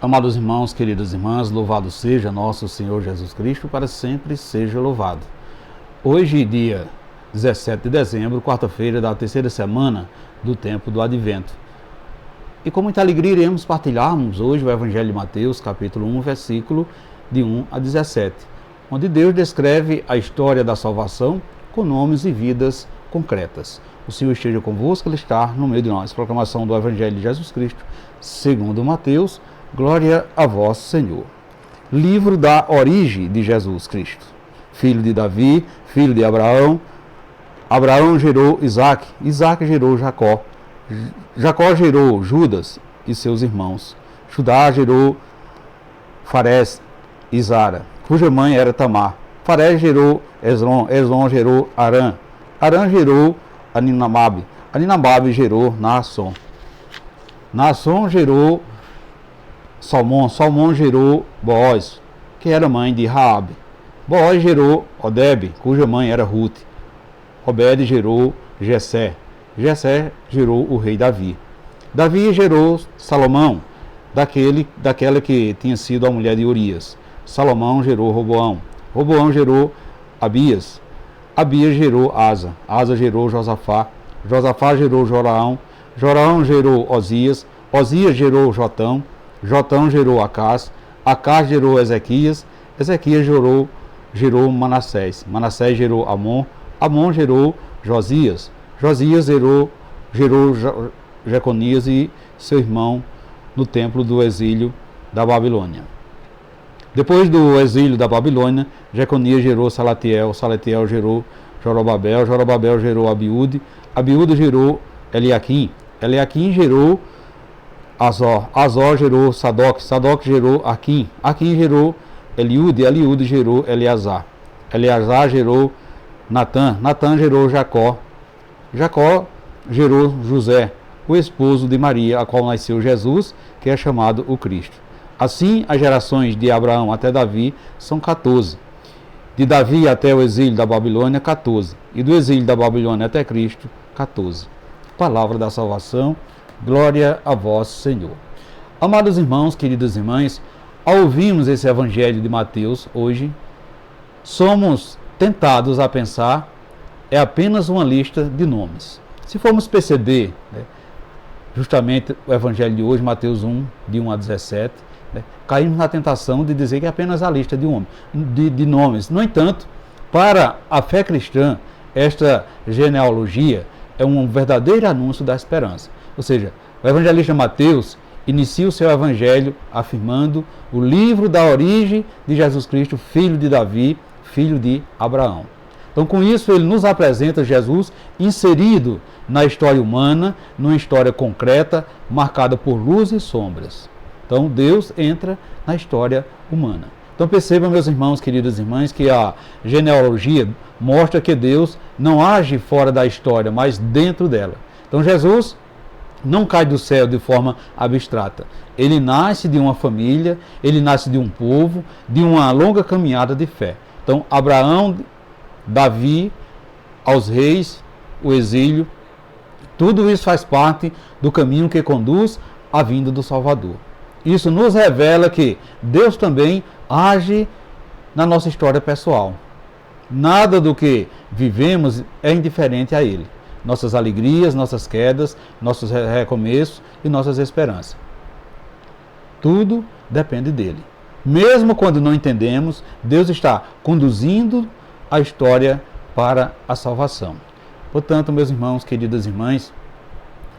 Amados irmãos, queridas irmãs, louvado seja nosso Senhor Jesus Cristo, para sempre seja louvado. Hoje, dia 17 de dezembro, quarta-feira da terceira semana do tempo do Advento. E com muita alegria iremos partilharmos hoje o Evangelho de Mateus, capítulo 1, versículo de 1 a 17, onde Deus descreve a história da salvação com nomes e vidas concretas. O Senhor esteja convosco, Ele está no meio de nós. Proclamação do Evangelho de Jesus Cristo, segundo Mateus. Glória a vós, Senhor. Livro da origem de Jesus Cristo. Filho de Davi, filho de Abraão. Abraão gerou Isaque, Isaque gerou Jacó. Jacó gerou Judas e seus irmãos. Judá gerou Farés e Zara, cuja mãe era Tamar. Farés gerou Esrom, Esrom gerou Arã. Arã gerou Aninamabe, Aninamabe gerou Naasson. Naasson gerou Salmão, Salmão gerou Boaz, que era mãe de Raabe. Boaz gerou Odebe, cuja mãe era Ruth. Obed gerou Jessé, Jessé gerou o rei Davi. Davi gerou Salomão, daquela que tinha sido a mulher de Urias. Salomão gerou Roboão, Roboão gerou Abias, Abias gerou Asa, Asa gerou Josafá, Josafá gerou Joraão, Joraão gerou Osias, Osias gerou Jotão, Jotão gerou Acás, Acás gerou Ezequias, Ezequias gerou Manassés, Manassés gerou Amon, Amon gerou Josias, Josias gerou Jeconias e seu irmão no templo do exílio da Babilônia. Depois do exílio da Babilônia, Jeconias gerou Salatiel, Salatiel gerou Jorobabel, Jorobabel gerou Abiúde, Abiúde gerou Eliaquim, Eliaquim gerou Azor, Azor gerou Sadoc, Sadoc gerou Aquim, Aquim gerou Eliúde, Eliúde gerou Eleazar, Eleazar gerou Natã, Natã gerou Jacó, Jacó gerou José, o esposo de Maria, a qual nasceu Jesus, que é chamado o Cristo. Assim, as gerações de Abraão até Davi são 14. De Davi até o exílio da Babilônia, 14. E do exílio da Babilônia até Cristo, 14. Palavra da salvação, glória a vós, Senhor. Amados irmãos, queridas irmãs, ao ouvirmos esse Evangelho de Mateus hoje, somos tentados a pensar, é apenas uma lista de nomes. Se formos perceber, justamente o Evangelho de hoje, Mateus 1, de 1 a 17, caímos na tentação de dizer que é apenas a lista de nomes. No entanto, para a fé cristã, esta genealogia é um verdadeiro anúncio da esperança. Ou seja, o evangelista Mateus inicia o seu evangelho afirmando o livro da origem de Jesus Cristo, filho de Davi, filho de Abraão. Então, com isso, ele nos apresenta Jesus inserido na história humana, numa história concreta, marcada por luz e sombras. Então, Deus entra na história humana. Então, percebam, meus irmãos, queridas irmãs, que a genealogia mostra que Deus não age fora da história, mas dentro dela. Então, Jesus não cai do céu de forma abstrata. Ele nasce de uma família, ele nasce de um povo, de uma longa caminhada de fé. Então, Abraão, Davi, aos reis, o exílio, tudo isso faz parte do caminho que conduz à vinda do Salvador. Isso nos revela que Deus também age na nossa história pessoal. Nada do que vivemos é indiferente a Ele. Nossas alegrias, nossas quedas, nossos recomeços e nossas esperanças. Tudo depende dele. Mesmo quando não entendemos, Deus está conduzindo a história para a salvação. Portanto, meus irmãos, queridas irmãs,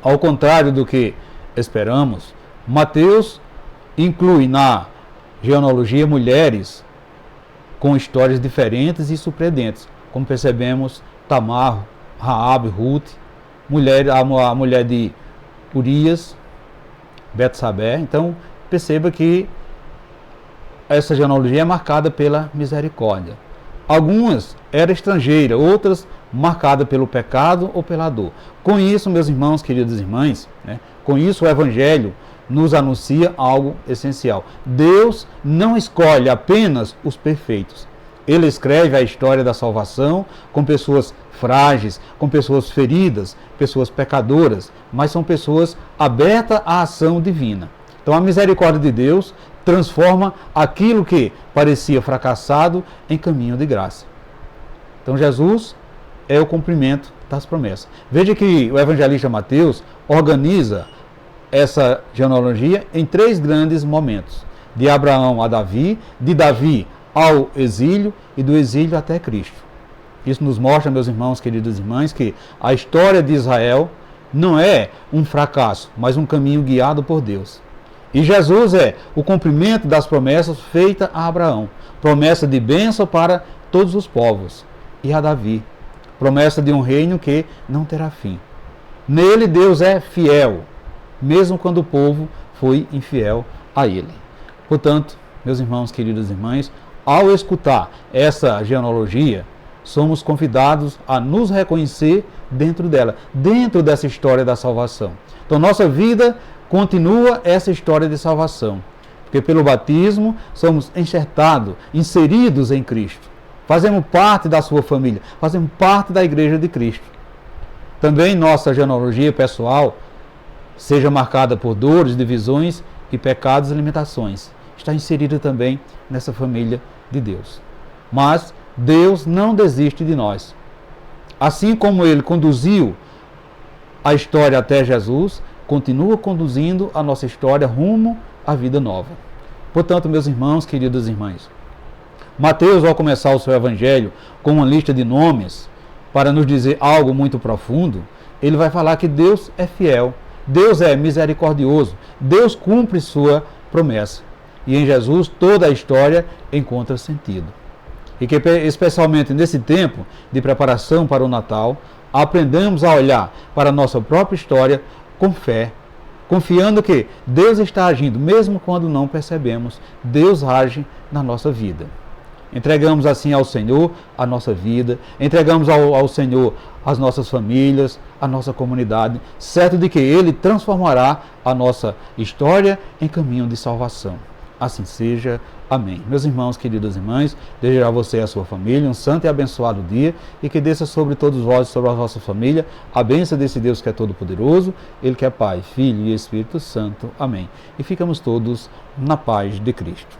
ao contrário do que esperamos, Mateus inclui na genealogia mulheres com histórias diferentes e surpreendentes, como percebemos Tamar, Raabe, Ruth, a mulher de Urias, Betsabé. Então, perceba que essa genealogia é marcada pela misericórdia. Algumas eram estrangeiras, outras marcadas pelo pecado ou pela dor. Com isso, meus irmãos, queridas irmãs, com isso o Evangelho nos anuncia algo essencial. Deus não escolhe apenas os perfeitos. Ele escreve a história da salvação com pessoas frágeis, com pessoas feridas, pessoas pecadoras, mas são pessoas abertas à ação divina. Então a misericórdia de Deus transforma aquilo que parecia fracassado em caminho de graça. Então Jesus é o cumprimento das promessas. Veja que o evangelista Mateus organiza essa genealogia em 3 grandes momentos. De Abraão a Davi, de Davi ao exílio e do exílio até Cristo. Isso nos mostra, meus irmãos, queridas irmãs, que a história de Israel não é um fracasso, mas um caminho guiado por Deus. E Jesus é o cumprimento das promessas feitas a Abraão. Promessa de bênção para todos os povos. E a Davi. Promessa de um reino que não terá fim. Nele Deus é fiel, mesmo quando o povo foi infiel a ele. Portanto, meus irmãos, queridas irmãs, ao escutar essa genealogia, somos convidados a nos reconhecer dentro dela, dentro dessa história da salvação. Então, nossa vida continua essa história de salvação, porque pelo batismo somos enxertados, inseridos em Cristo. Fazemos parte da sua família, fazemos parte da igreja de Cristo. Também nossa genealogia pessoal seja marcada por dores, divisões e pecados e limitações. Está inserida também nessa família de Deus. Mas Deus não desiste de nós. Assim como Ele conduziu a história até Jesus, continua conduzindo a nossa história rumo à vida nova. Portanto, meus irmãos, queridas irmãs, Mateus, ao começar o seu evangelho com uma lista de nomes, para nos dizer algo muito profundo, ele vai falar que Deus é fiel, Deus é misericordioso, Deus cumpre sua promessa. E em Jesus toda a história encontra sentido. E que especialmente nesse tempo de preparação para o Natal, aprendamos a olhar para a nossa própria história com fé, confiando que Deus está agindo, mesmo quando não percebemos, Deus age na nossa vida. Entregamos assim ao Senhor a nossa vida, entregamos ao Senhor as nossas famílias, a nossa comunidade, certo de que Ele transformará a nossa história em caminho de salvação. Assim seja. Amém. Meus irmãos, queridas irmãs, desejo a você e a sua família um santo e abençoado dia e que desça sobre todos vós e sobre a vossa família a bênção desse Deus que é todo-poderoso, Ele que é Pai, Filho e Espírito Santo. Amém. E ficamos todos na paz de Cristo.